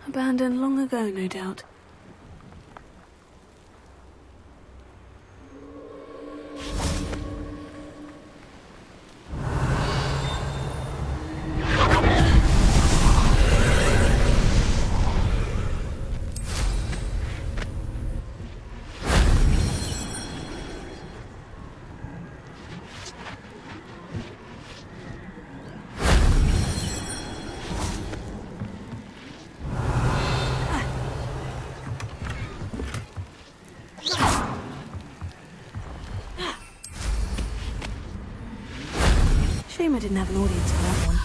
Abandoned long ago, no doubt. Shame I didn't have an audience for that one.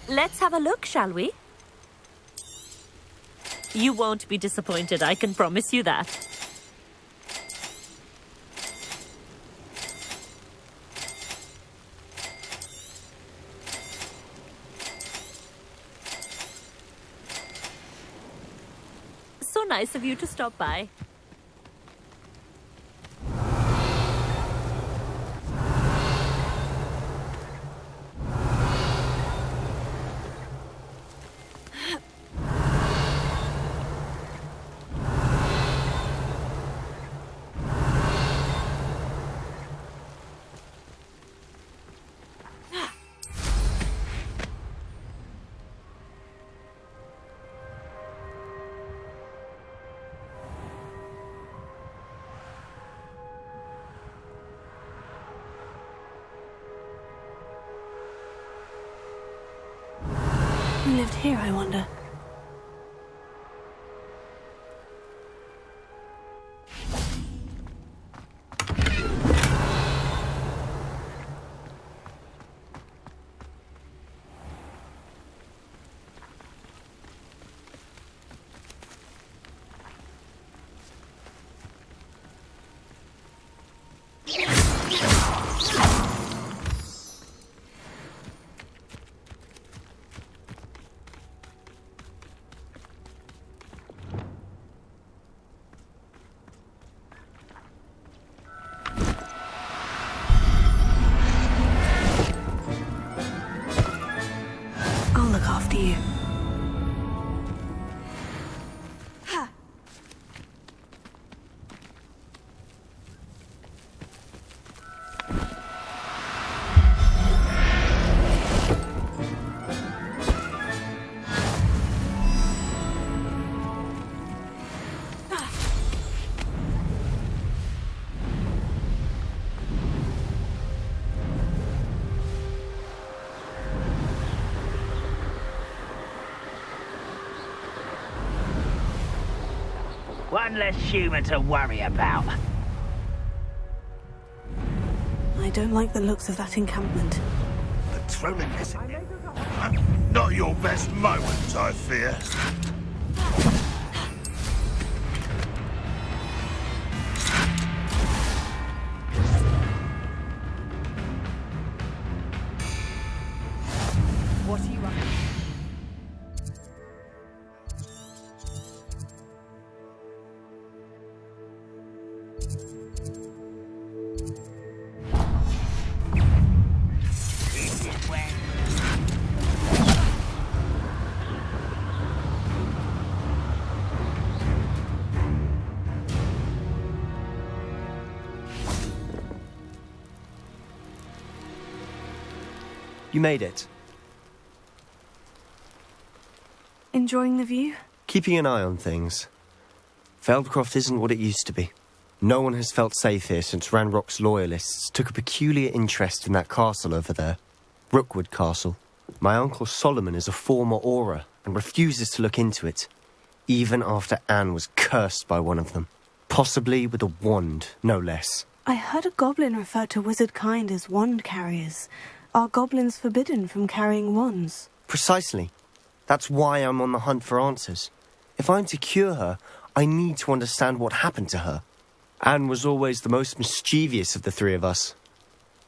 Let's have a look, shall we? You won't be disappointed, I can promise you that. So nice of you to stop by. Who lived here, I wonder? After you. One less human to worry about. I don't like the looks of that encampment. The trolling missing. Not your best moment, I fear. What are you up to? You made it. Enjoying the view? Keeping an eye on things. Feldcroft isn't what it used to be. No one has felt safe here since Ranrock's loyalists took a peculiar interest in that castle over there. Rookwood Castle. My uncle Solomon is a former Auror and refuses to look into it, even after Anne was cursed by one of them. Possibly with a wand, no less. I heard a goblin refer to wizard kind as wand carriers. Are goblins forbidden from carrying wands? Precisely. That's why I'm on the hunt for answers. If I'm to cure her, I need to understand what happened to her. Anne was always the most mischievous of the three of us.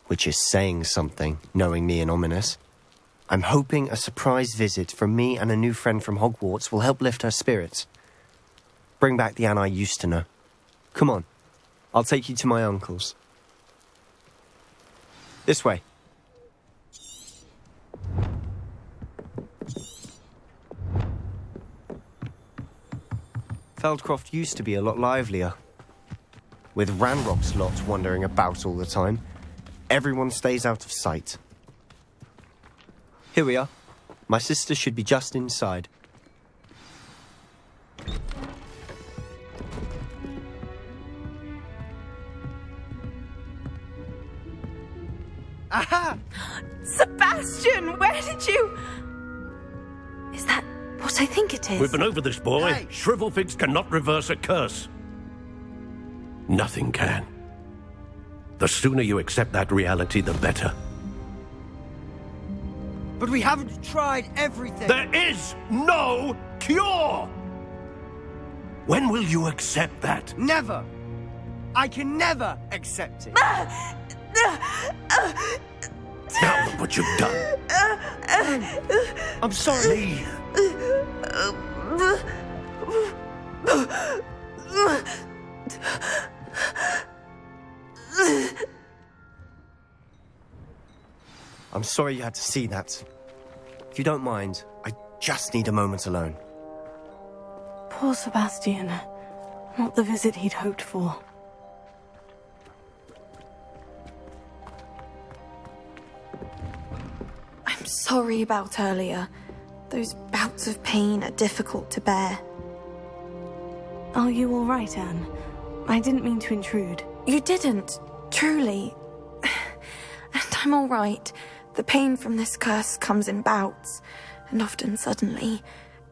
Which is saying something, knowing me and Ominous. I'm hoping a surprise visit from me and a new friend from Hogwarts will help lift her spirits. Bring back the Anne I used to know. Come on, I'll take you to my uncle's. This way. Feldcroft used to be a lot livelier. With Ranrock's lot wandering about all the time, everyone stays out of sight. Here we are. My sister should be just inside. Aha! Sebastian, where did you... Is that what I think it is? We've been over this, boy. Hey. Shrivelfigs cannot reverse a curse. Nothing can. The sooner you accept that reality, the better. But we haven't tried everything. There is no cure! When will you accept that? Never. I can never accept it. Now look what you've done. I'm sorry. Leave. I'm sorry you had to see that. If you don't mind, I just need a moment alone. Poor Sebastian. Not the visit he'd hoped for. I'm sorry about earlier. Those bouts of pain are difficult to bear. Are you all right, Anne? I didn't mean to intrude. You didn't, truly. And I'm all right. The pain from this curse comes in bouts, and often suddenly.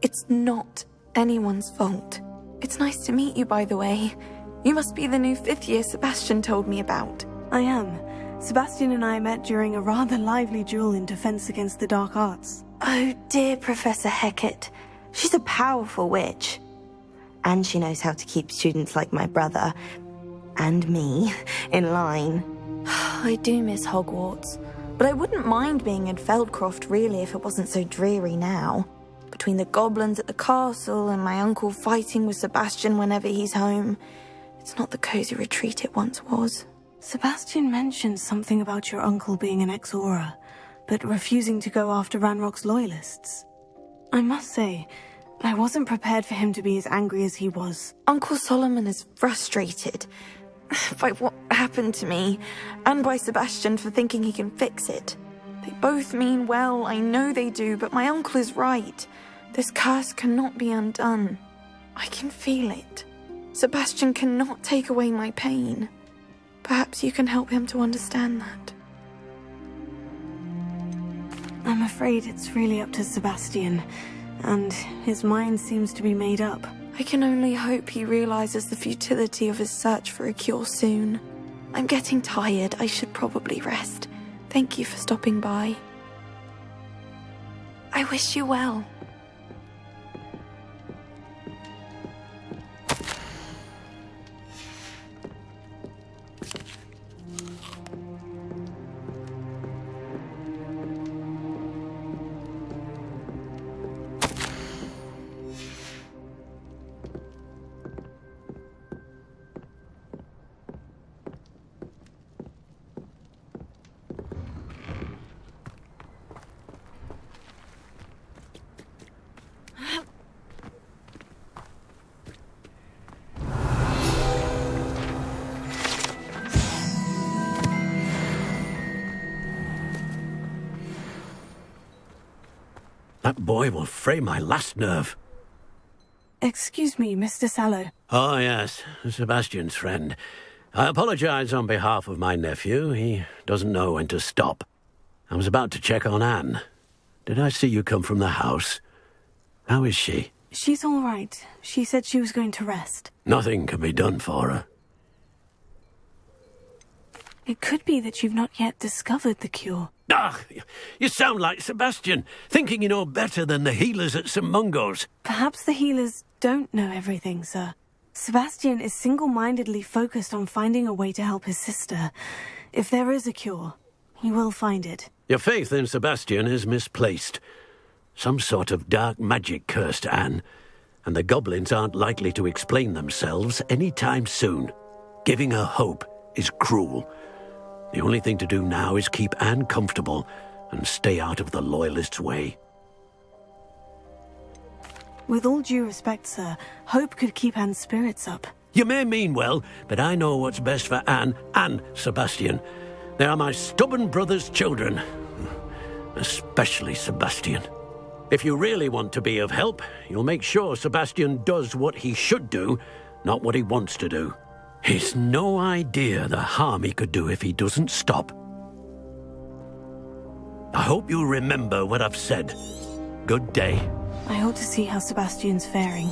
It's not anyone's fault. It's nice to meet you, by the way. You must be the new 5th year Sebastian told me about. I am. Sebastian and I met during a rather lively duel in Defense Against the Dark Arts. Oh, dear Professor Hecat. She's a powerful witch. And she knows how to keep students like my brother, and me, in line. I do miss Hogwarts, but I wouldn't mind being in Feldcroft, really, if it wasn't so dreary now. Between the goblins at the castle and my uncle fighting with Sebastian whenever he's home, it's not the cozy retreat it once was. Sebastian mentioned something about your uncle being an ex-Auror, but refusing to go after Ranrock's loyalists. I must say, I wasn't prepared for him to be as angry as he was. Uncle Solomon is frustrated by what happened to me, and by Sebastian for thinking he can fix it. They both mean well, I know they do, but my uncle is right. This curse cannot be undone. I can feel it. Sebastian cannot take away my pain. Perhaps you can help him to understand that. I'm afraid it's really up to Sebastian, and his mind seems to be made up. I can only hope he realizes the futility of his search for a cure soon. I'm getting tired. I should probably rest. Thank you for stopping by. I wish you well. That boy will fray my last nerve. Excuse me, Mr. Sallow. Oh, yes, Sebastian's friend. I apologize on behalf of my nephew. He doesn't know when to stop. I was about to check on Anne. Did I see you come from the house? How is she? She's all right. She said she was going to rest. Nothing can be done for her. It could be that you've not yet discovered the cure. Ah, you sound like Sebastian, thinking you know better than the healers at St. Mungo's. Perhaps the healers don't know everything, sir. Sebastian is single-mindedly focused on finding a way to help his sister. If there is a cure, he will find it. Your faith in Sebastian is misplaced. Some sort of dark magic cursed Anne, and the goblins aren't likely to explain themselves any time soon. Giving her hope is cruel. The only thing to do now is keep Anne comfortable and stay out of the Loyalists' way. With all due respect, sir, hope could keep Anne's spirits up. You may mean well, but I know what's best for Anne and Sebastian. They are my stubborn brother's children. Especially Sebastian. If you really want to be of help, you'll make sure Sebastian does what he should do, not what he wants to do. He's no idea the harm he could do if he doesn't stop. I hope you'll remember what I've said. Good day. I ought to see how Sebastian's faring.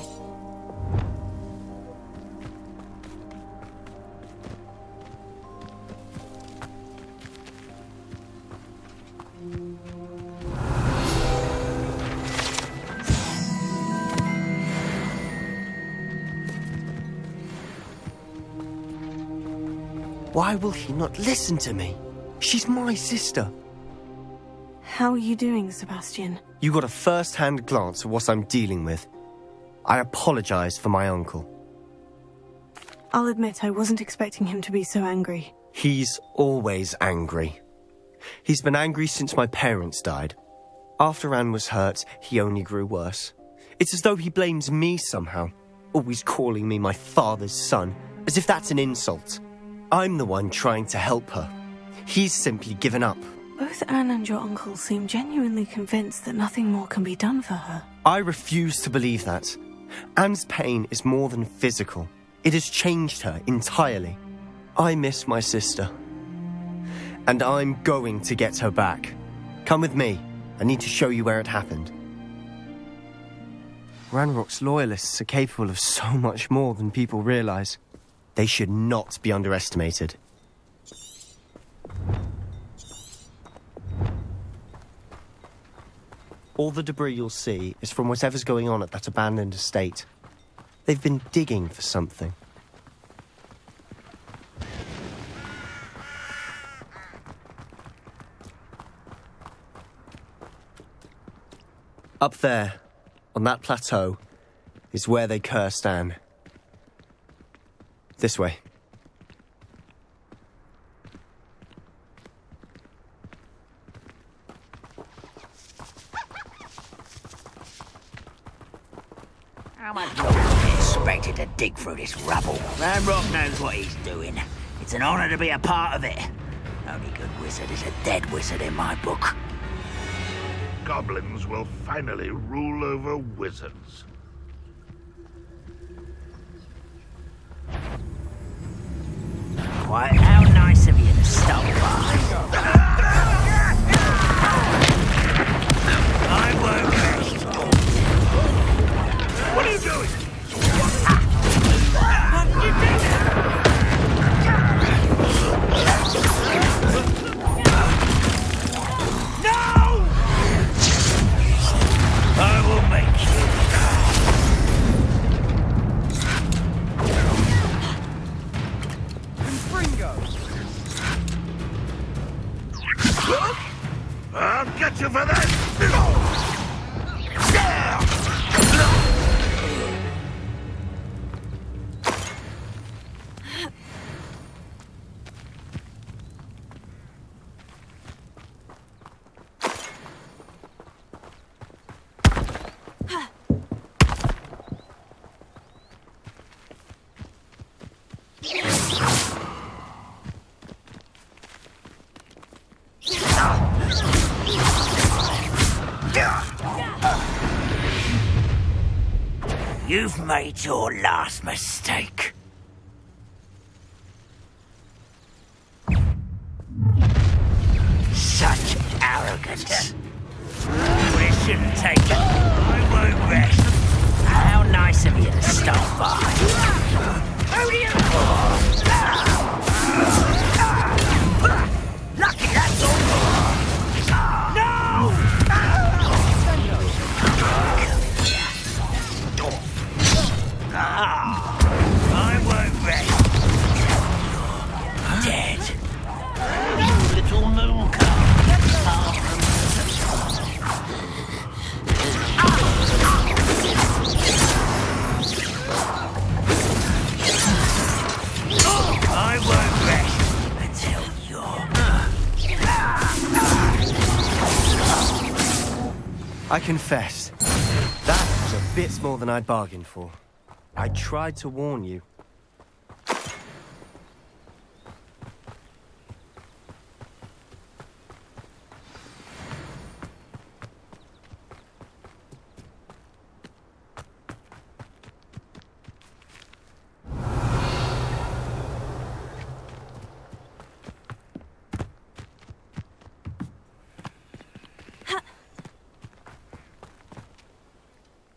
Why will he not listen to me? She's my sister. How are you doing, Sebastian? You got a first-hand glance at what I'm dealing with. I apologize for my uncle. I'll admit I wasn't expecting him to be so angry. He's always angry. He's been angry since my parents died. After Anne was hurt, he only grew worse. It's as though he blames me somehow, always calling me my father's son, as if that's an insult. I'm the one trying to help her. He's simply given up. Both Anne and your uncle seem genuinely convinced that nothing more can be done for her. I refuse to believe that. Anne's pain is more than physical. It has changed her entirely. I miss my sister. And I'm going to get her back. Come with me. I need to show you where it happened. Ranrock's Loyalists are capable of so much more than people realize. They should not be underestimated. All the debris you'll see is from whatever's going on at that abandoned estate. They've been digging for something. Up there, on that plateau, is where they cursed Anne. This way. How much longer are you expected to dig through this rubble? Ranrock knows what he's doing. It's an honor to be a part of it. Only good wizard is a dead wizard in my book. Goblins will finally rule over wizards. Quite how nice of you to stop by. I won't rest. What are you doing? What did you do? No! I will make you die. made your last mistake. Such arrogance. We shouldn't take it. I won't rest. How nice of you to stop by. Lucky that's all. No! I won't rest. You're dead. You little moon I won't rest until I confess, that was a bit more than I'd bargained for. I tried to warn you.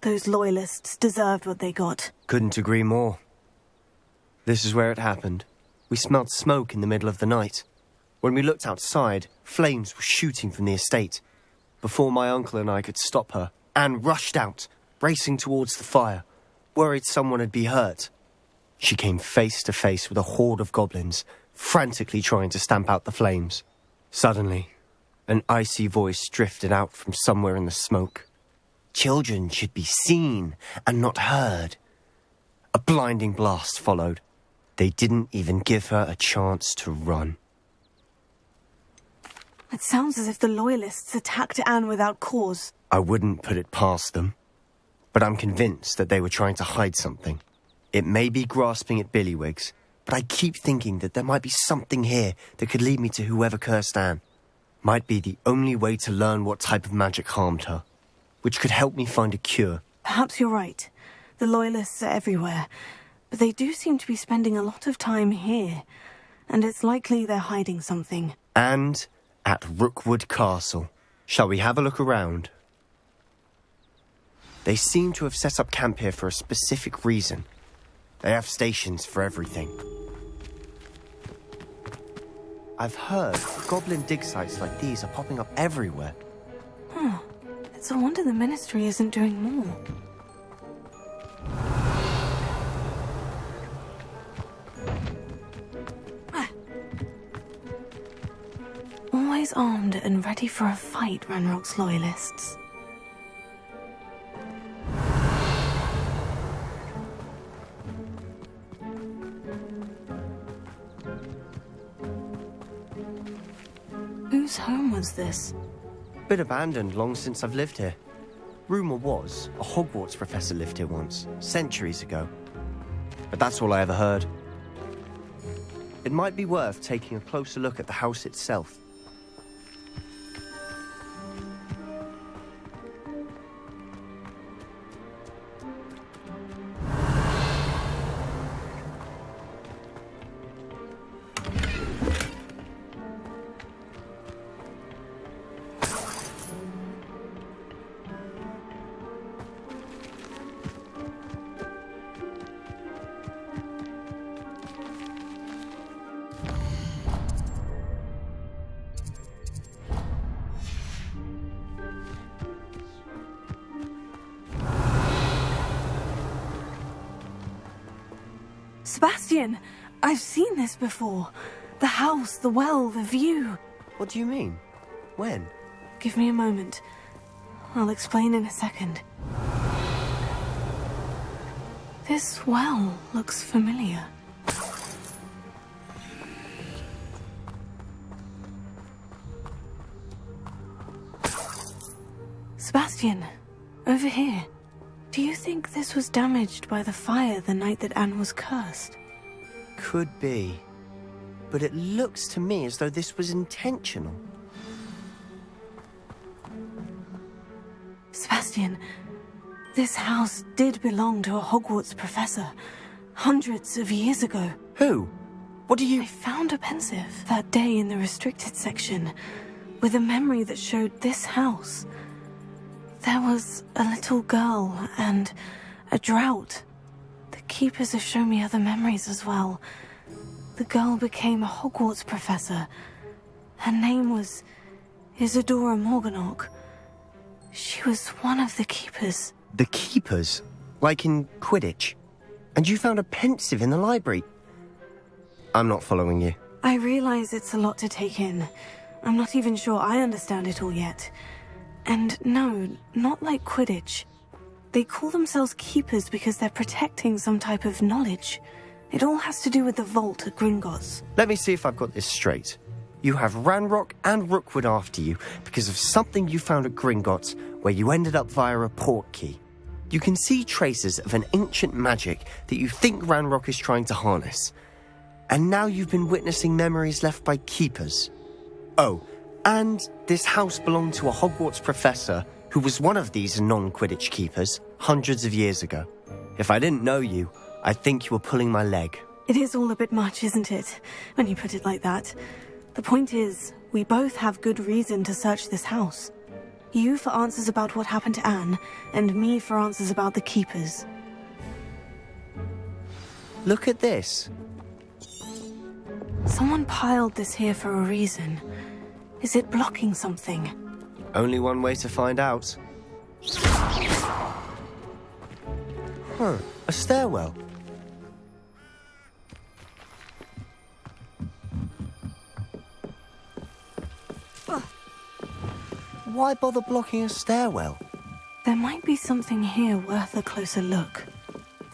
Those loyalists deserved what they got. Couldn't agree more. This is where it happened. We smelled smoke in the middle of the night. When we looked outside, flames were shooting from the estate. Before my uncle and I could stop her, Anne rushed out, racing towards the fire, worried someone had been hurt. She came face to face with a horde of goblins, frantically trying to stamp out the flames. Suddenly, an icy voice drifted out from somewhere in the smoke. Children should be seen and not heard. A blinding blast followed. They didn't even give her a chance to run. It sounds as if the Loyalists attacked Anne without cause. I wouldn't put it past them, but I'm convinced that they were trying to hide something. It may be grasping at Billywigs, but I keep thinking that there might be something here that could lead me to whoever cursed Anne. Might be the only way to learn what type of magic harmed her, which could help me find a cure. Perhaps you're right. The Loyalists are everywhere, but they do seem to be spending a lot of time here, and it's likely they're hiding something. And at Rookwood Castle. Shall we have a look around? They seem to have set up camp here for a specific reason. They have stations for everything. I've heard goblin dig sites like these are popping up everywhere. It's a wonder the Ministry isn't doing more. Always armed and ready for a fight, Ranrock's Loyalists. Whose home was this? Bit abandoned long since I've lived here. Rumour was a Hogwarts professor lived here once, centuries ago. But that's all I ever heard. It might be worth taking a closer look at the house itself. Sebastian! I've seen this before. The house, the well, the view. What do you mean? When? Give me a moment. I'll explain in a second. This well looks familiar. Sebastian, over here. Do you think this was damaged by the fire the night that Anne was cursed? Could be. But it looks to me as though this was intentional. This house did belong to a Hogwarts professor, hundreds of years ago. Who? What do you... I found a pensive that day in the restricted section, with a memory that showed this house. There was a little girl and a drought. The keepers have shown me other memories as well. The girl became a Hogwarts professor. Her name was Isadora Morganach. She was one of the keepers. The keepers? Like in Quidditch? And you found a pensive in the library? I'm not following you. I realize it's a lot to take in. I'm not even sure I understand it all yet. And no, not like Quidditch. They call themselves keepers because they're protecting some type of knowledge. It all has to do with the vault at Gringotts. Let me see if I've got this straight. You have Ranrock and Rookwood after you because of something you found at Gringotts where you ended up via a port key. You can see traces of an ancient magic that you think Ranrock is trying to harness. And now you've been witnessing memories left by keepers. Oh, and this house belonged to a Hogwarts professor who was one of these non-Quidditch keepers hundreds of years ago. If I didn't know you, I'd think you were pulling my leg. It is all a bit much, isn't it, when you put it like that? The point is, we both have good reason to search this house. You for answers about what happened to Anne, and me for answers about the keepers. Look at this. Someone piled this here for a reason. Is it blocking something? Only one way to find out. A stairwell. Why bother blocking a stairwell? There might be something here worth a closer look.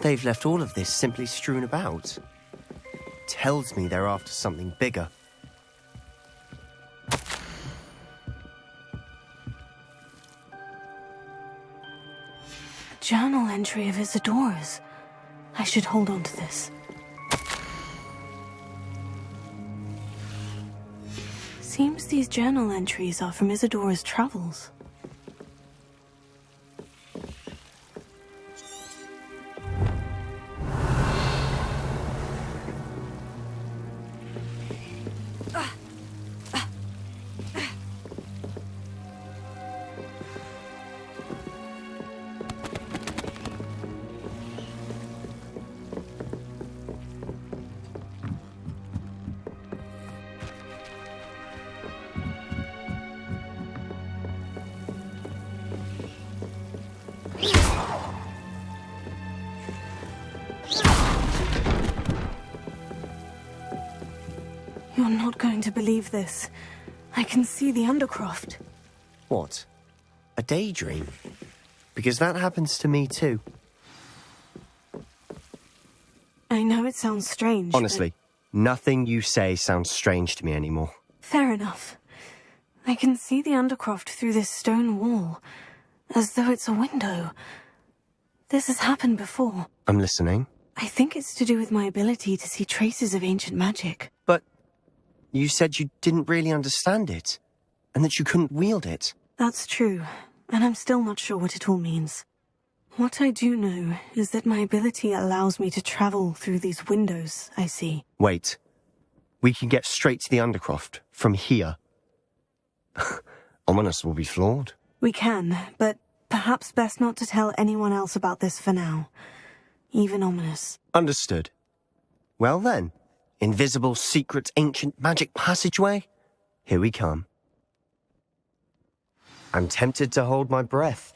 They've left all of this simply strewn about. Tells me they're after something bigger. A journal entry of Isadora's. I should hold on to this. Seems these journal entries are from Isadora's travels. You're not going to believe this. I can see the Undercroft. What? A daydream? Because that happens to me too. I know it sounds strange. Honestly, nothing you say sounds strange to me anymore. Fair enough. I can see the Undercroft through this stone wall, as though it's a window. This has happened before. I'm listening. I think it's to do with my ability to see traces of ancient magic. But you said you didn't really understand it, and that you couldn't wield it. That's true, and I'm still not sure what it all means. What I do know is that my ability allows me to travel through these windows I see. Wait. We can get straight to the Undercroft from here. Ominous will be flawed. We can, but perhaps best not to tell anyone else about this for now. Even Ominous. Understood. Well then, invisible, secret, ancient magic passageway? Here we come. I'm tempted to hold my breath.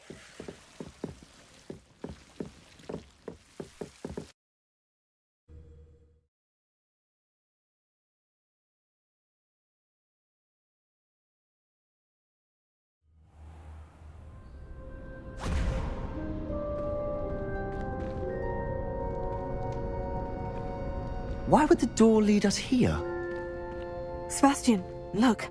Why would the door lead us here? Sebastian, look.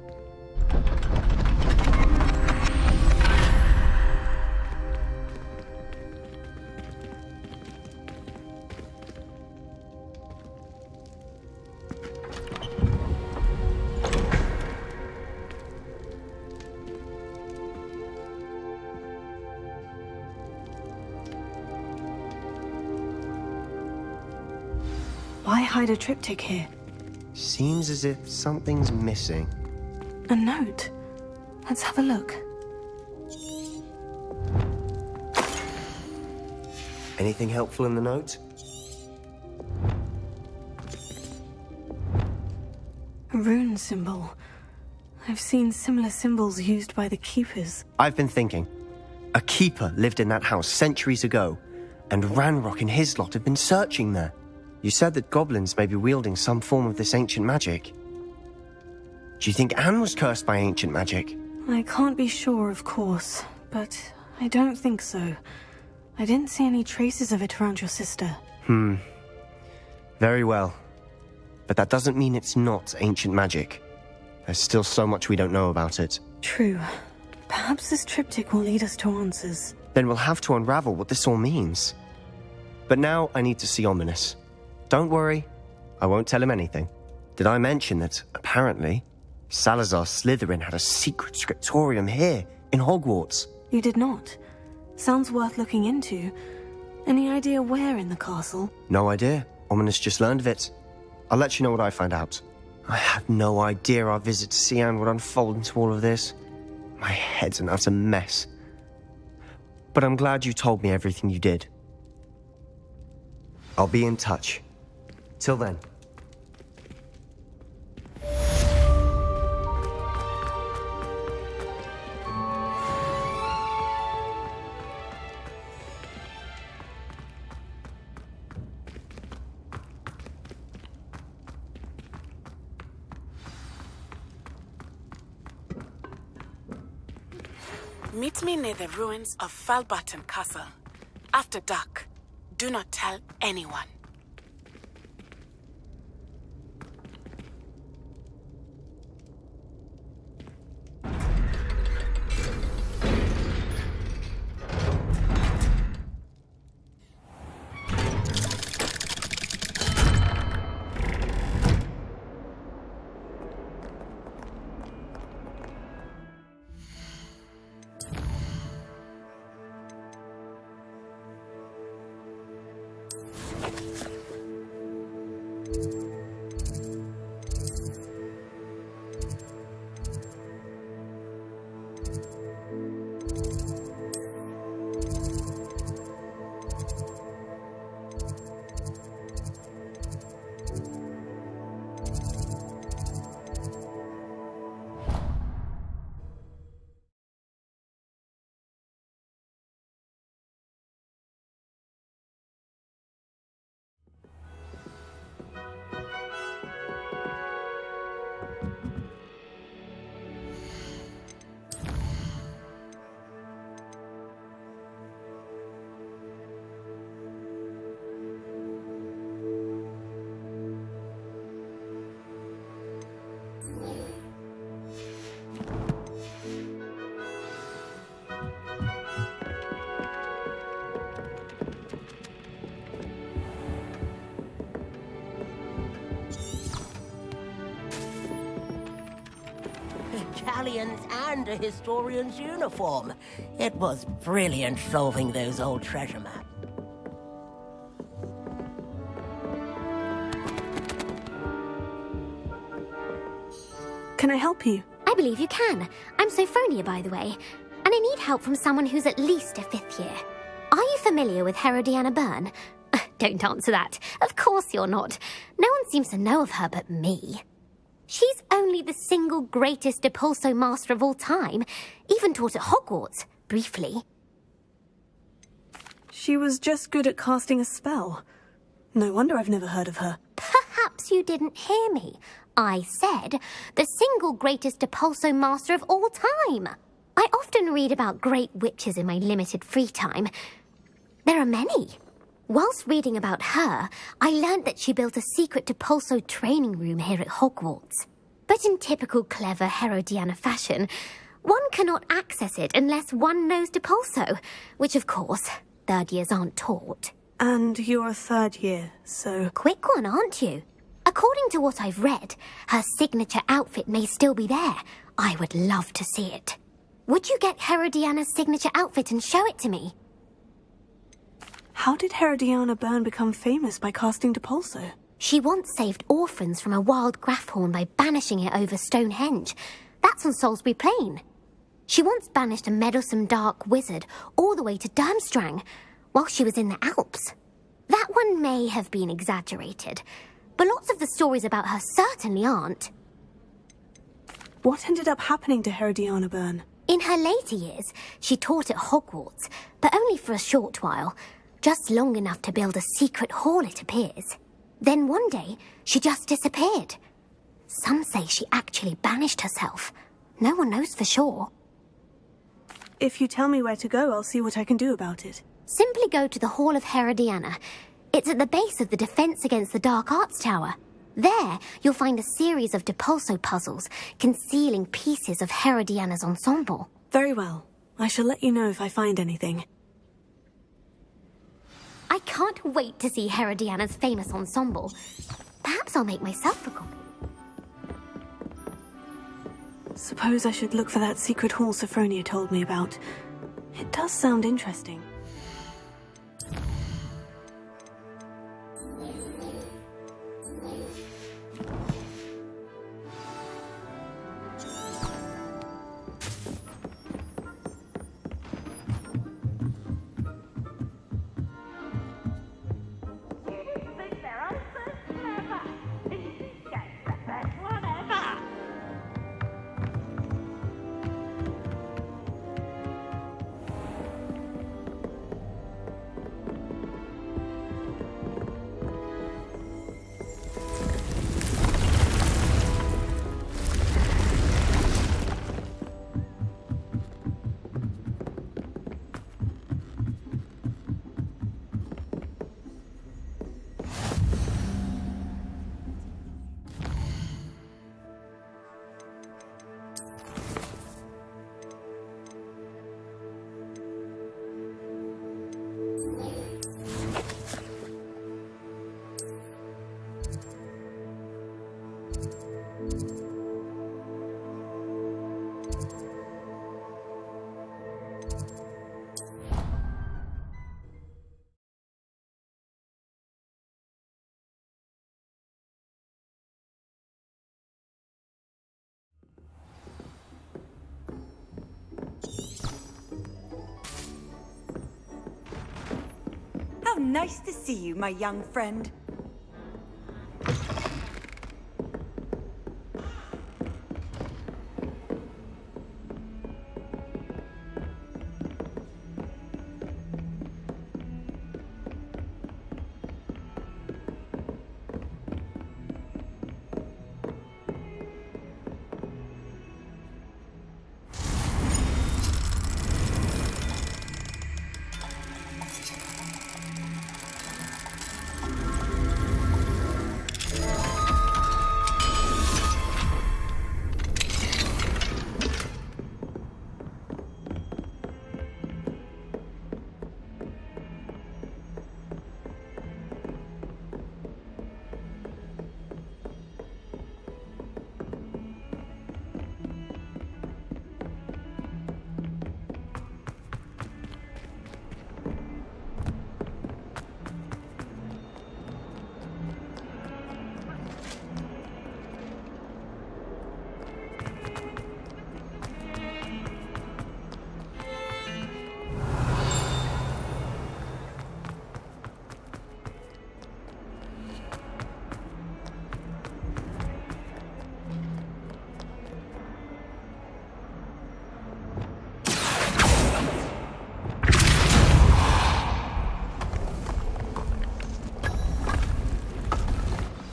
Why hide a triptych here? Seems as if something's missing. A note. Let's have a look. Anything helpful in the note? A rune symbol. I've seen similar symbols used by the keepers. I've been thinking. A keeper lived in that house centuries ago, and Ranrock and his lot have been searching there. You said that goblins may be wielding some form of this ancient magic. Do you think Anne was cursed by ancient magic? I can't be sure, of course, but I don't think so. I didn't see any traces of it around your sister. Very well. But that doesn't mean it's not ancient magic. There's still so much we don't know about it. True. Perhaps this triptych will lead us to answers. Then we'll have to unravel what this all means. But now I need to see Ominous. Don't worry, I won't tell him anything. Did I mention that, apparently, Salazar Slytherin had a secret scriptorium here, in Hogwarts? You did not. Sounds worth looking into. Any idea where in the castle? No idea. Ominous just learned of it. I'll let you know what I find out. I had no idea our visit to see Anne would unfold into all of this. My head's an utter mess. But I'm glad you told me everything you did. I'll be in touch. Till then. Meet me near the ruins of Falbarton Castle. After dark. Do not tell anyone. Italians and a historian's uniform. It was brilliant solving those old treasure maps. Can I help you? I believe you can. I'm Sophronia, by the way, and I need help from someone who's at least a 5th year. Are you familiar with Herodiana Byrne? Don't answer that. Of course you're not. No one seems to know of her but me. She's only the single greatest Depulso master of all time, even taught at Hogwarts, briefly. She was just good at casting a spell. No wonder I've never heard of her. Perhaps you didn't hear me. I said the single greatest Depulso master of all time. I often read about great witches in my limited free time. There are many. Whilst reading about her, I learnt that she built a secret Depulso training room here at Hogwarts. But in typical clever Herodiana fashion, one cannot access it unless one knows Depulso, which of course, 3rd years aren't taught. And you're a 3rd year, so... Quick one, aren't you? According to what I've read, her signature outfit may still be there. I would love to see it. Would you get Herodiana's signature outfit and show it to me? How did Herodiana Byrne become famous by casting Depulso? She once saved orphans from a wild grafthorn by banishing it over Stonehenge. That's on Salisbury Plain. She once banished a meddlesome dark wizard all the way to Durmstrang while she was in the Alps. That one may have been exaggerated, but lots of the stories about her certainly aren't. What ended up happening to Herodiana Byrne? In her later years, she taught at Hogwarts, but only for a short while, just long enough to build a secret hall, it appears. Then one day, she just disappeared. Some say she actually banished herself. No one knows for sure. If you tell me where to go, I'll see what I can do about it. Simply go to the Hall of Herodiana. It's at the base of the Defense Against the Dark Arts Tower. There, you'll find a series of Depulso puzzles concealing pieces of Herodiana's ensemble. Very well. I shall let you know if I find anything. I can't wait to see Herodiana's famous ensemble. Perhaps I'll make myself a copy. Suppose I should look for that secret hall Sophronia told me about. It does sound interesting. How nice to see you, my young friend.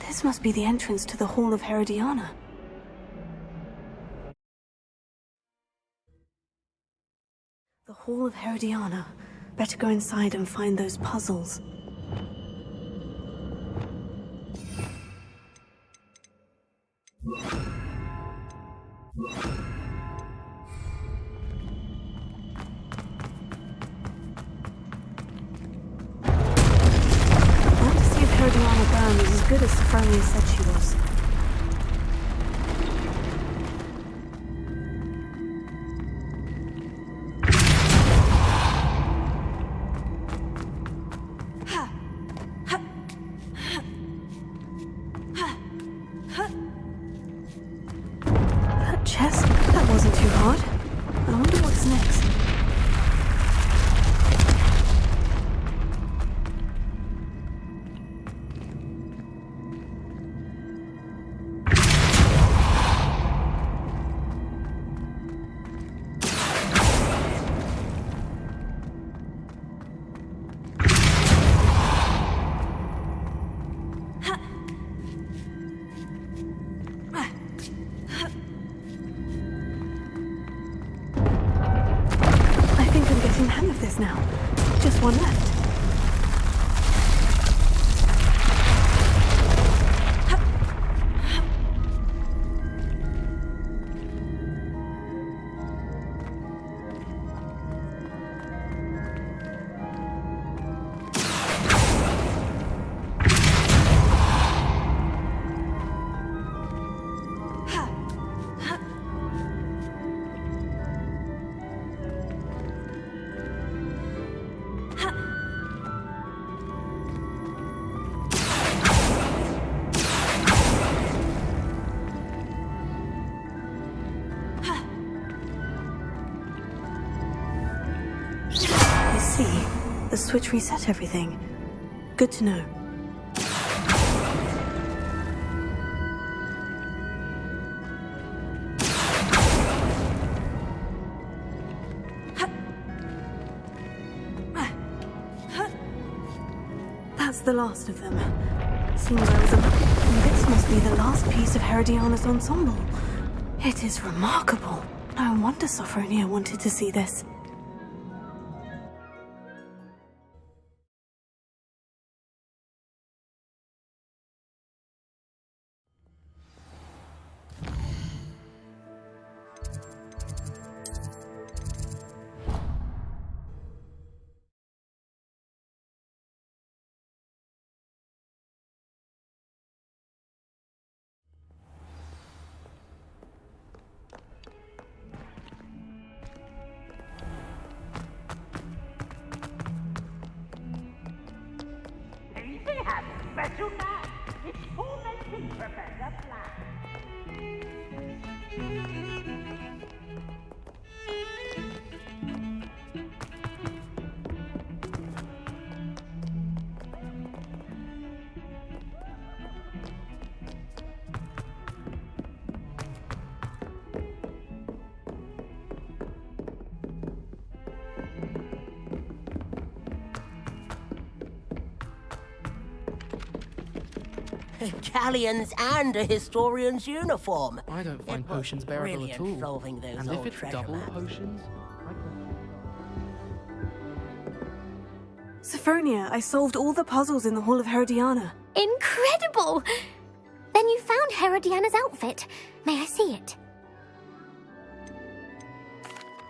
This must be the entrance to the Hall of Herodiana. The Hall of Herodiana. Better go inside and find those puzzles. Herodiana Byrne was as good as Sophronia said she was. place now. Just one left. The switch reset everything. Good to know. That's the last of them. Seems I was unlucky. This must be the last piece of Herodiana's ensemble. It is remarkable. No wonder Sophronia wanted to see this. Special night. It's tormenting Professor Flash. Galleons and a historian's uniform. I don't find potions bearable at all. Solving those and if it's double maps. potions? Sophronia, I solved all the puzzles in the Hall of Herodiana. Incredible! Then you found Herodiana's outfit. May I see it?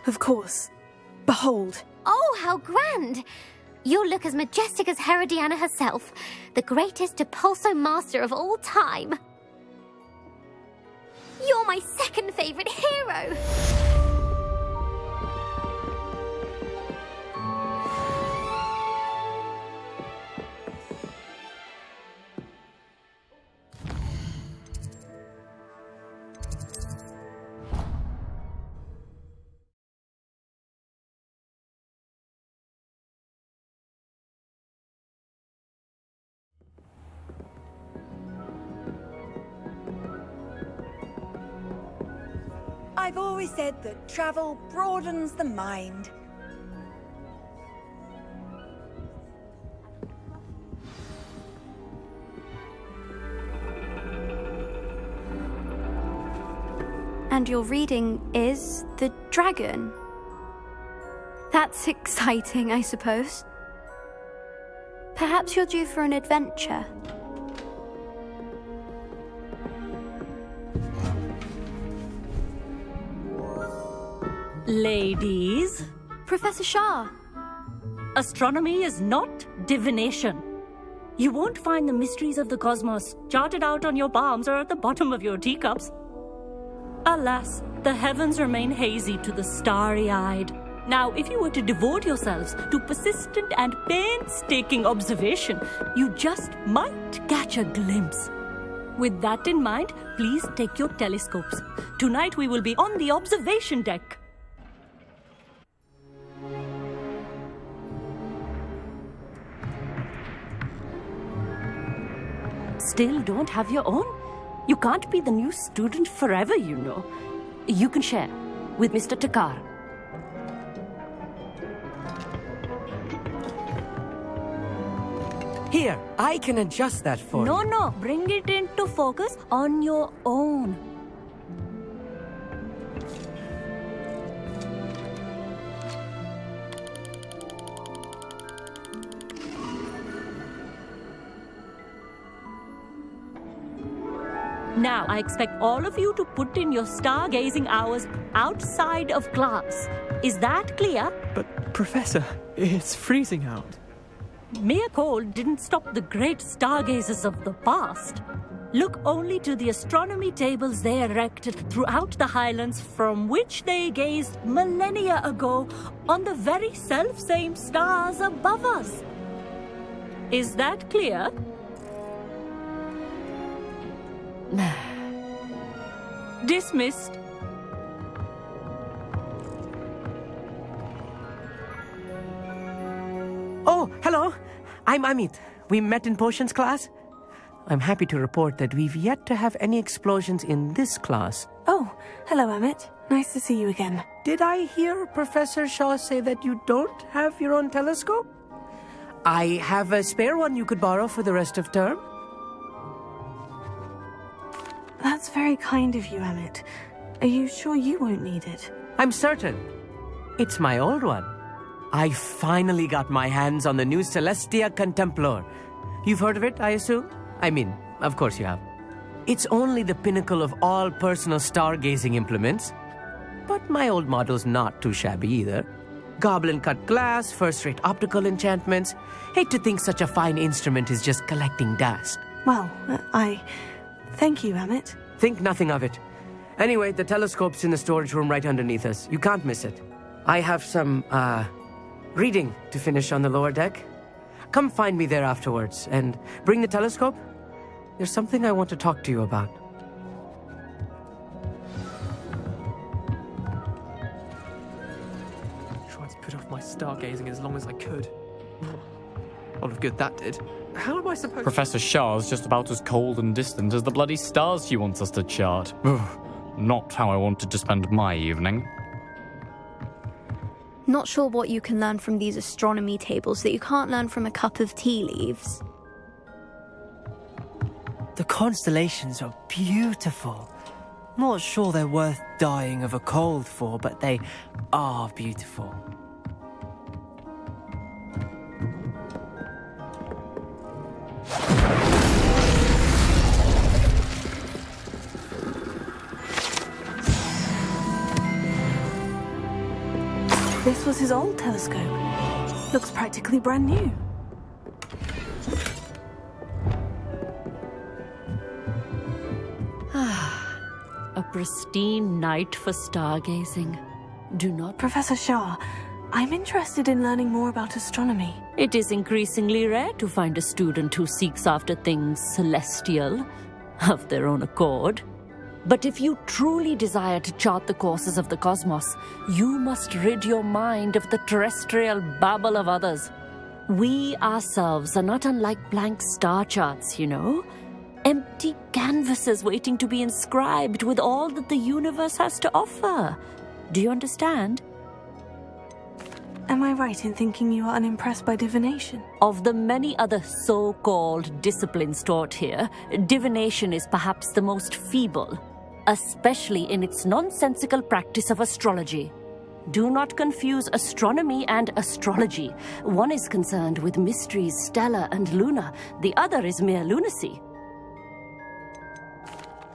Of course. Behold. Oh, how grand! You'll look as majestic as Herodiana herself, the greatest Depulso master of all time. You're my second favorite hero! I've always said that travel broadens the mind. And your reading is The Dragon. That's exciting, I suppose. Perhaps you're due for an adventure. Ladies. Professor Shah. Astronomy is not divination. You won't find the mysteries of the cosmos charted out on your palms or at the bottom of your teacups. Alas, the heavens remain hazy to the starry-eyed. Now, if you were to devote yourselves to persistent and painstaking observation, you just might catch a glimpse. With that in mind, please take your telescopes. Tonight we will be on the observation deck. Still don't have your own? You can't be the new student forever, you know. You can share with Mr. Takar. Here, I can adjust that for you. No, bring it into focus on your own. Now, I expect all of you to put in your stargazing hours outside of class. Is that clear? But, Professor, it's freezing out. Mere cold didn't stop the great stargazers of the past. Look only to the astronomy tables they erected throughout the Highlands, from which they gazed millennia ago on the very self-same stars above us. Is that clear? Dismissed. Oh, hello. I'm Amit. We met in potions class. I'm happy to report that we've yet to have any explosions in this class. Oh, hello, Amit. Nice to see you again. Did I hear Professor Shaw say that you don't have your own telescope? I have a spare one you could borrow for the rest of term. That's very kind of you, Amit. Are you sure you won't need it? I'm certain. It's my old one. I finally got my hands on the new Celestia Contemplar. You've heard of it, I assume? I mean, of course you have. It's only the pinnacle of all personal stargazing implements. But my old model's not too shabby either. Goblin-cut glass, first-rate optical enchantments. Hate to think such a fine instrument is just collecting dust. Well, thank you, Amit. Think nothing of it. Anyway, the telescope's in the storage room right underneath us. You can't miss it. I have some, reading to finish on the lower deck. Come find me there afterwards, and bring the telescope. There's something I want to talk to you about. Tried to put off my stargazing as long as I could. All of good that did. How am I supposed Professor Shah's just about as cold and distant as the bloody stars she wants us to chart. Not how I wanted to spend my evening. Not sure what you can learn from these astronomy tables that you can't learn from a cup of tea leaves. The constellations are beautiful. Not sure they're worth dying of a cold for, but they are beautiful. This was his old telescope. Looks practically brand new. A pristine night for stargazing. Do not... Professor Shah, I'm interested in learning more about astronomy. It is increasingly rare to find a student who seeks after things celestial, of their own accord. But if you truly desire to chart the courses of the cosmos, you must rid your mind of the terrestrial babble of others. We ourselves are not unlike blank star charts, you know. Empty canvases waiting to be inscribed with all that the universe has to offer. Do you understand? Am I right in thinking you are unimpressed by divination? Of the many other so-called disciplines taught here, divination is perhaps the most feeble, especially in its nonsensical practice of astrology. Do not confuse astronomy and astrology. One is concerned with mysteries stellar and lunar, the other is mere lunacy.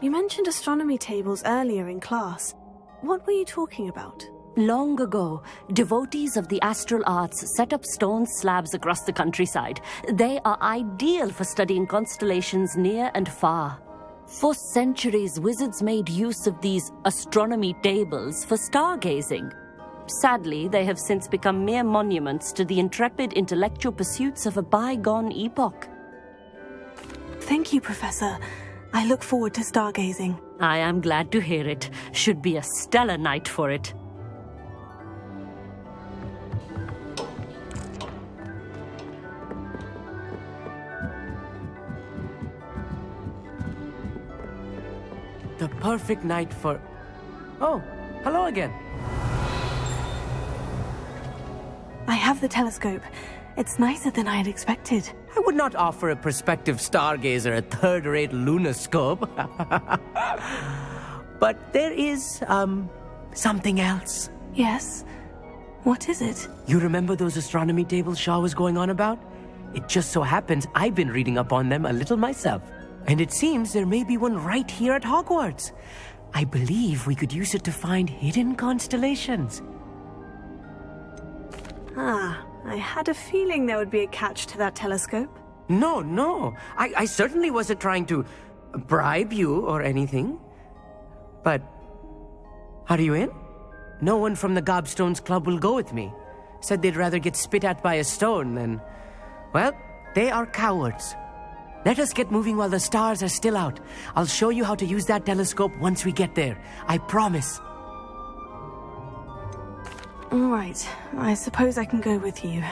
You mentioned astronomy tables earlier in class. What were you talking about? Long ago, devotees of the astral arts set up stone slabs across the countryside. They are ideal for studying constellations near and far. For centuries, wizards made use of these astronomy tables for stargazing. Sadly, they have since become mere monuments to the intrepid intellectual pursuits of a bygone epoch. Thank you, Professor. I look forward to stargazing. I am glad to hear it. Should be a stellar night for it. The perfect night for... Oh, hello again. I have the telescope. It's nicer than I had expected. I would not offer a prospective stargazer a third-rate lunoscope. But there is, something else. Yes? What is it? You remember those astronomy tables Shaw was going on about? It just so happens I've been reading up on them a little myself. And it seems there may be one right here at Hogwarts. I believe we could use it to find hidden constellations. Ah, I had a feeling there would be a catch to that telescope. No. I certainly wasn't trying to bribe you or anything. But are you in? No one from the Gobstones Club will go with me. Said they'd rather get spit at by a stone than... Well, they are cowards. Let us get moving while the stars are still out. I'll show you how to use that telescope once we get there. I promise. All right. I suppose I can go with you.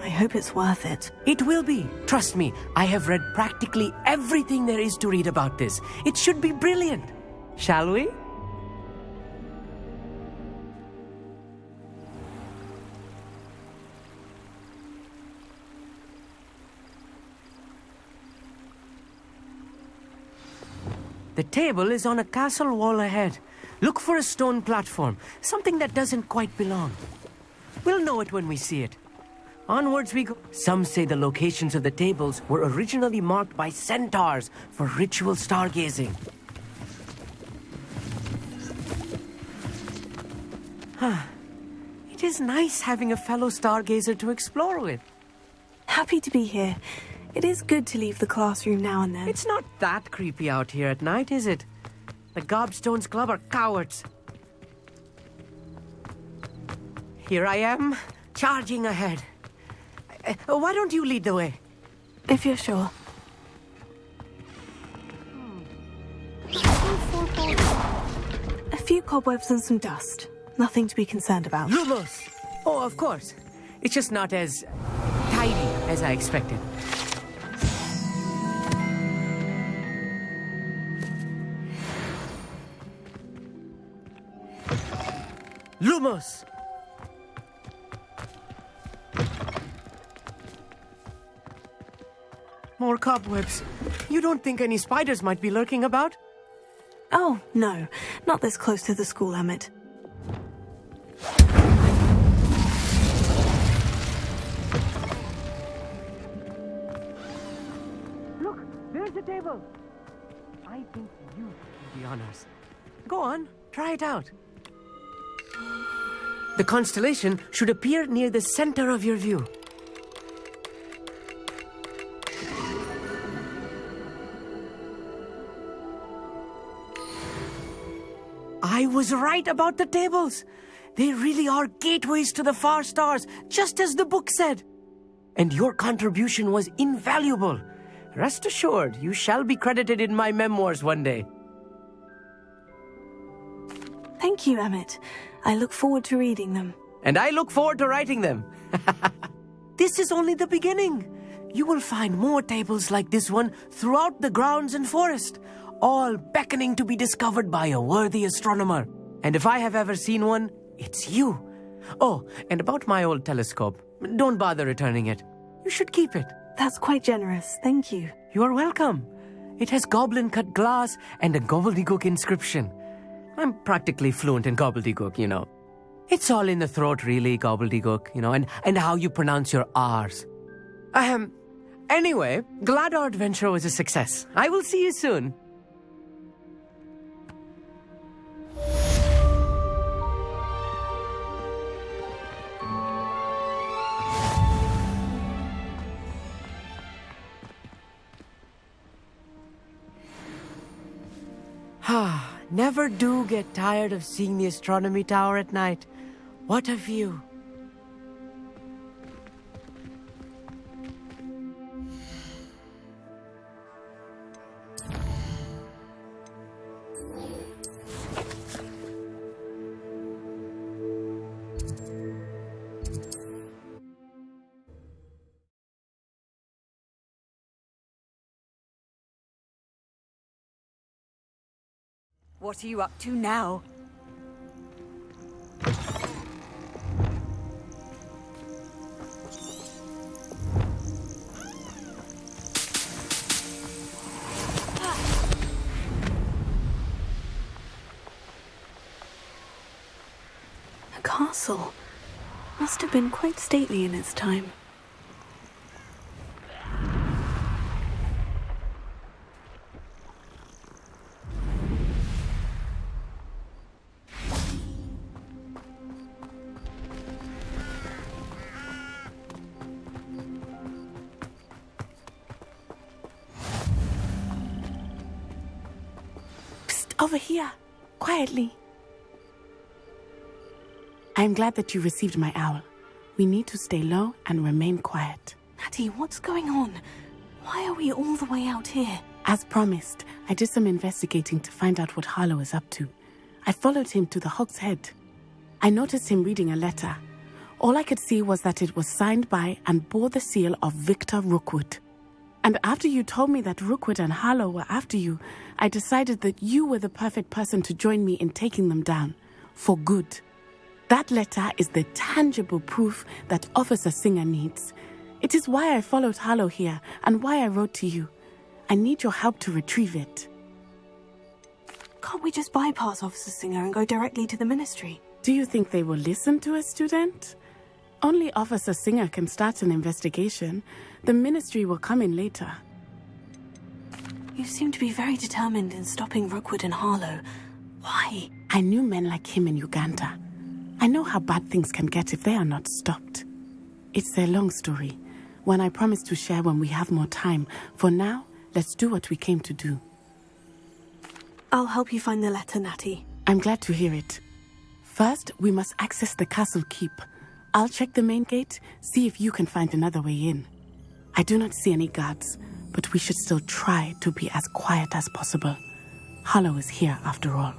I hope it's worth it. It will be. Trust me, I have read practically everything there is to read about this. It should be brilliant. Shall we? The table is on a castle wall ahead. Look for a stone platform, something that doesn't quite belong. We'll know it when we see it. Onwards we go. Some say the locations of the tables were originally marked by centaurs for ritual stargazing. It is nice having a fellow stargazer to explore with. Happy to be here. It is good to leave the classroom now and then. It's not that creepy out here at night, is it? The Gobstones Club are cowards. Here I am, charging ahead. Why don't you lead the way? If you're sure. A few cobwebs and some dust. Nothing to be concerned about. Lumos! Oh, of course. It's just not as tidy as I expected. Lumos! More cobwebs. You don't think any spiders might be lurking about? Oh, no. Not this close to the school, Emmett. Look, there's the table. I think you do the honors. Go on, try it out. The constellation should appear near the center of your view. I was right about the tables. They really are gateways to the far stars, just as the book said. And your contribution was invaluable. Rest assured, you shall be credited in my memoirs one day. Thank you, Emmett. I look forward to reading them. And I look forward to writing them. This is only the beginning. You will find more tables like this one throughout the grounds and forest, all beckoning to be discovered by a worthy astronomer. And if I have ever seen one, it's you. Oh, and about my old telescope, don't bother returning it. You should keep it. That's quite generous. Thank you. You are welcome. It has goblin-cut glass and a gobbledygook inscription. I'm practically fluent in gobbledygook, you know. It's all in the throat, really, gobbledygook, you know, and how you pronounce your R's. Anyway, glad our adventure was a success. I will see you soon. Never do get tired of seeing the astronomy tower at night. What a view. What are you up to now? A castle. Must have been quite stately in its time. Over here, quietly. I'm glad that you received my owl. We need to stay low and remain quiet. Natty, what's going on? Why are we all the way out here? As promised, I did some investigating to find out what Harlow is up to. I followed him to the Hog's Head. I noticed him reading a letter. All I could see was that it was signed by and bore the seal of Victor Rookwood. And after you told me that Rookwood and Harlow were after you, I decided that you were the perfect person to join me in taking them down. For good. That letter is the tangible proof that Officer Singer needs. It is why I followed Harlow here and why I wrote to you. I need your help to retrieve it. Can't we just bypass Officer Singer and go directly to the Ministry? Do you think they will listen to a student? Only Officer Singer can start an investigation. The Ministry will come in later. You seem to be very determined in stopping Rookwood and Harlow. Why? I knew men like him in Uganda. I know how bad things can get if they are not stopped. It's a long story, one I promise to share when we have more time. For now, let's do what we came to do. I'll help you find the letter, Natty. I'm glad to hear it. First, we must access the castle keep. I'll check the main gate, see if you can find another way in. I do not see any guards, but we should still try to be as quiet as possible. Harlow is here after all.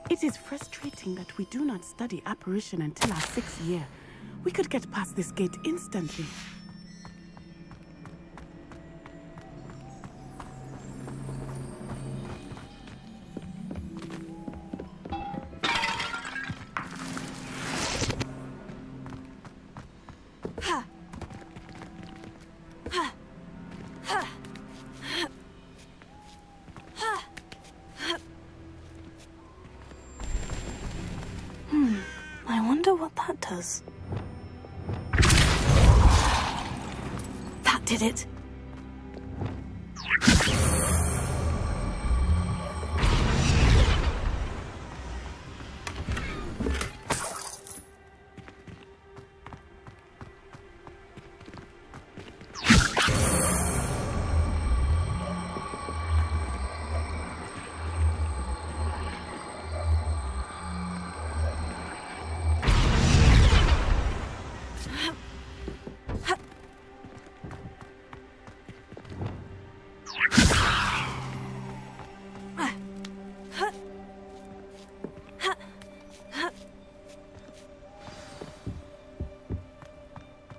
It is frustrating that we do not study apparition until our 6th year. We could get past this gate instantly. I wonder what that does. That did it.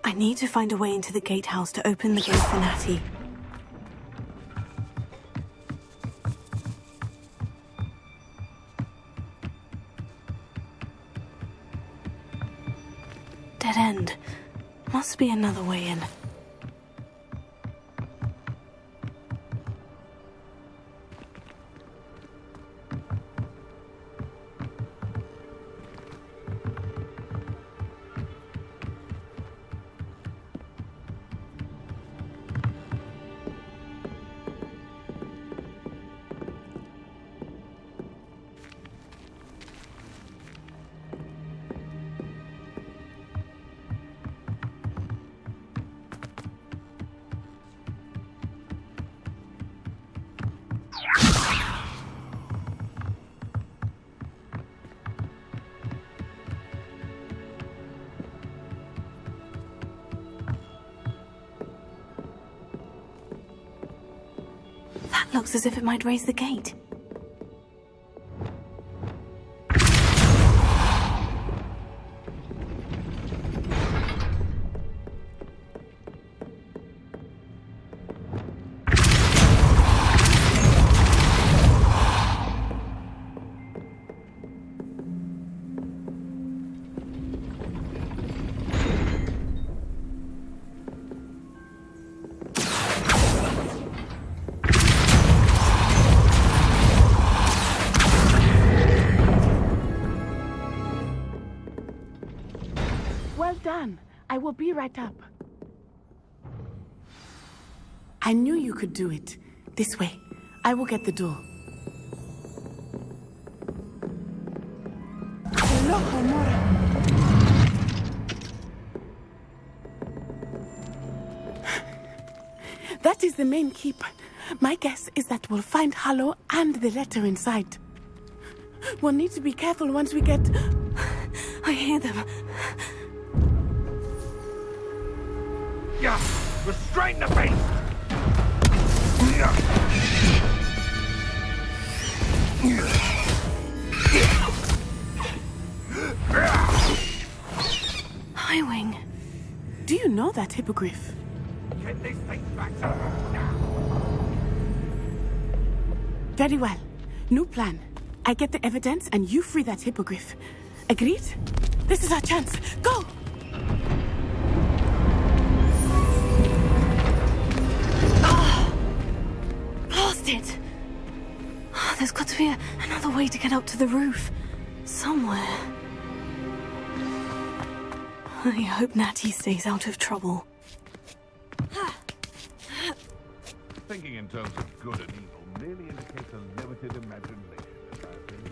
I need to find a way into the gatehouse to open the gate for Natty. Dead end. Must be another way in. That looks as if it might raise the gate. Well done. I will be right up. I knew you could do it. This way. I will get the door. is the main keep. My guess is that we'll find Harlow and the letter inside. We'll need to be careful once we get... I hear them. Yeah, restrain the beast! Highwing. Do you know that hippogriff? Get this thing back to her now! Very well. New plan. I get the evidence and you free that hippogriff. Agreed? This is our chance. Go! Lost it! There's got to be another way to get up to the roof. Somewhere. I hope Natty stays out of trouble. Thinking in terms of good and evil merely indicates a limited imagination, in my opinion.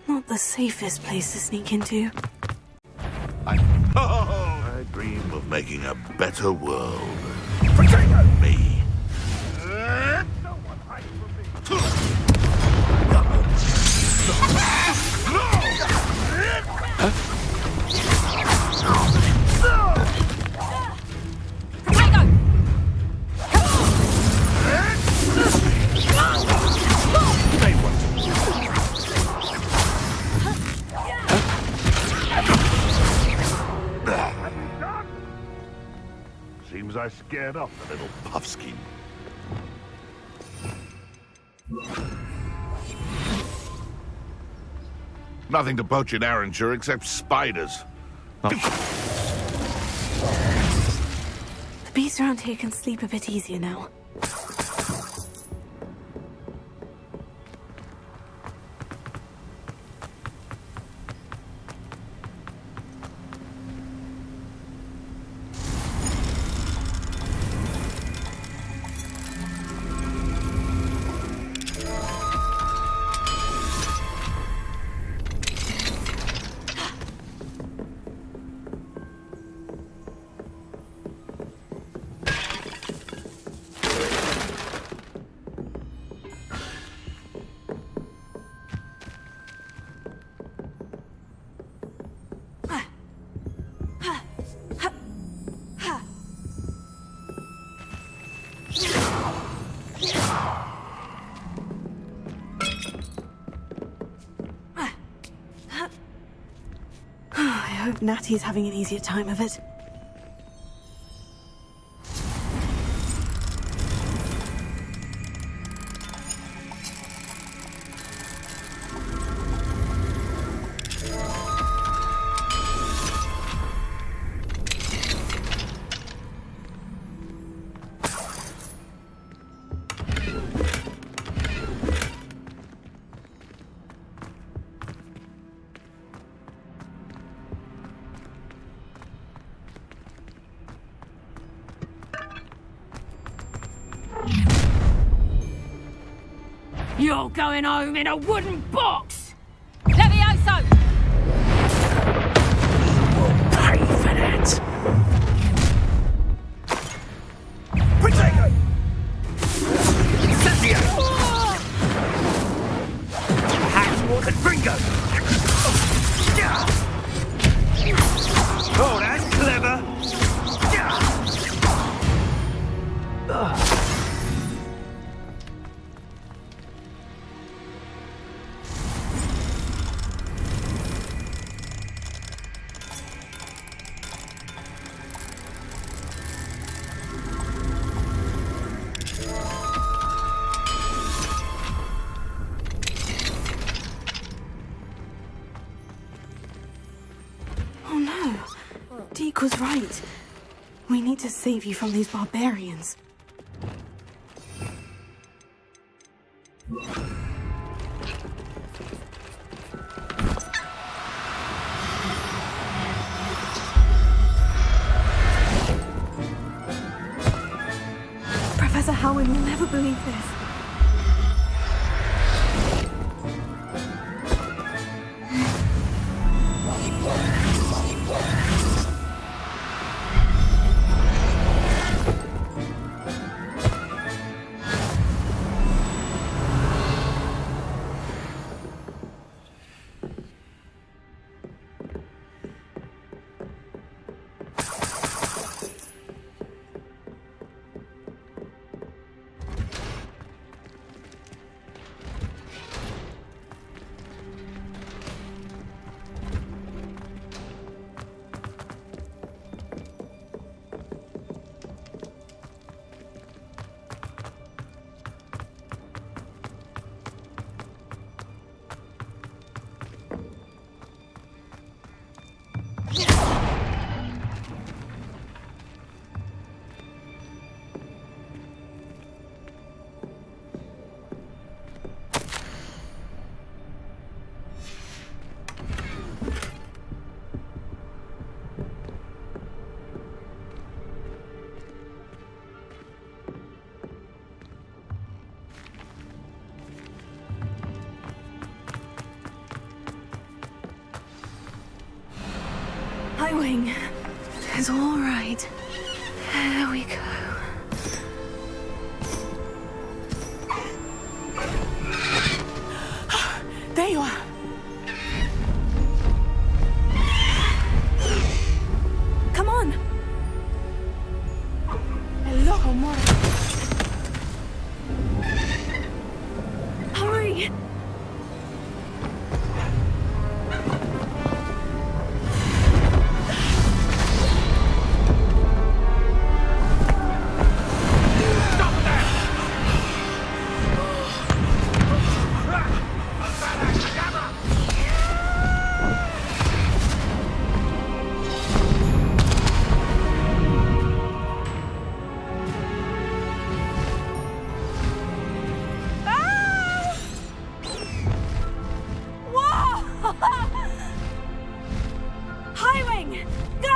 Not the safest place to sneak into. I dream of making a better world. Protect me! Someone hide from Seems I scared off the little puffskin. Nothing to poach in Arranshire except spiders. The beasts around here can sleep a bit easier now. I hope Natty's having an easier time of it. You're going home in a wooden box! Levioso! Pay for that! Protego! Incendio! Confringo! Oh, that's clever! Oh no! Deke was right. We need to save you from these barbarians. never believe this. Highwing is all right. There we go. There you are. Come on. Hello, Mora. Hurry. Highwing, go!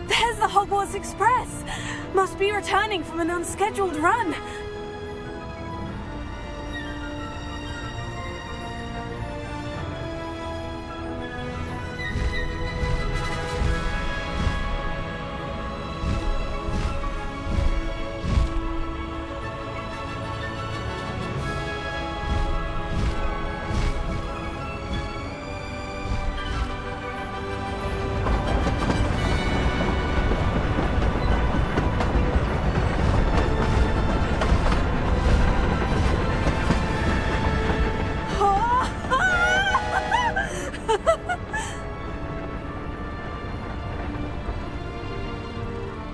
There's the Hogwarts Express. Must be returning from an unscheduled run.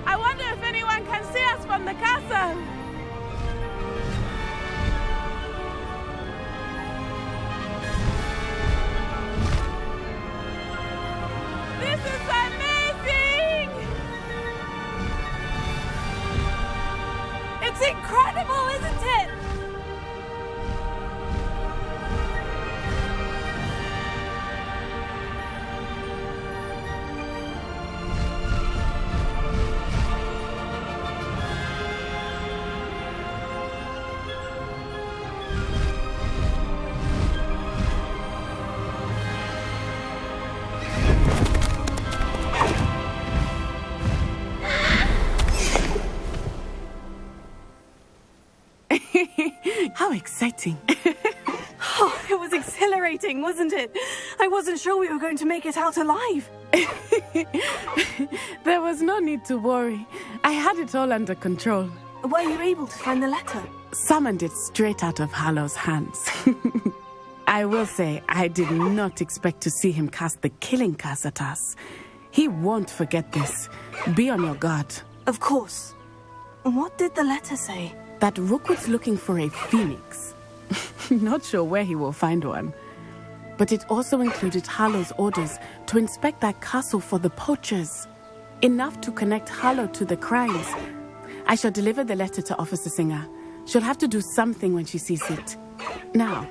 I wonder if anyone can see us from the castle. This is amazing! It's incredible, isn't it? How exciting. Oh, it was exhilarating, wasn't it? I wasn't sure we were going to make it out alive. There was no need to worry. I had it all under control. Were you able to find the letter? Summoned it straight out of Hallow's hands. I will say, I did not expect to see him cast the killing curse at us. He won't forget this. Be on your guard. Of course. What did the letter say? That Rookwood's looking for a phoenix. Not sure where he will find one. But it also included Hallow's orders to inspect that castle for the poachers. Enough to connect Hallow to the crimes. I shall deliver the letter to Officer Singer. She'll have to do something when she sees it. Now,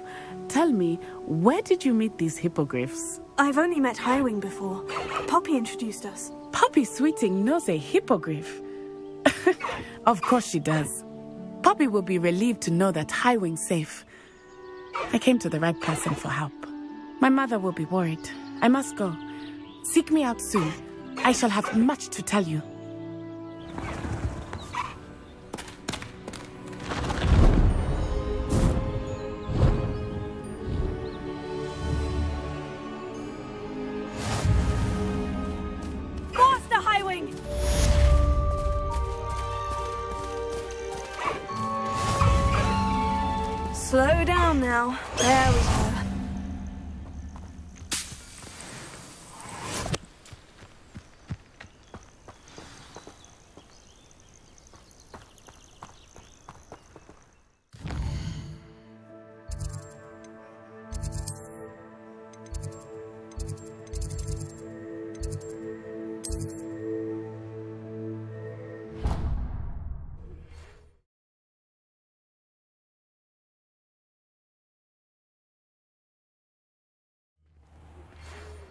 tell me, where did you meet these hippogriffs? I've only met Highwing before. Poppy introduced us. Poppy Sweeting knows a hippogriff. Of course she does. Poppy will be relieved to know that Highwing's safe. I came to the right person for help. My mother will be worried. I must go. Seek me out soon. I shall have much to tell you. Faster, Highwing! Slow down now. There we go.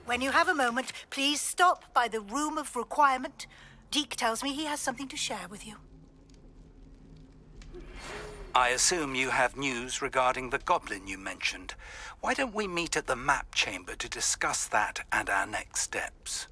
When you have a moment, please stop by the Room of Requirement. Deke tells me he has something to share with you. I assume you have news regarding the goblin you mentioned. Why don't we meet at the map chamber to discuss that and our next steps?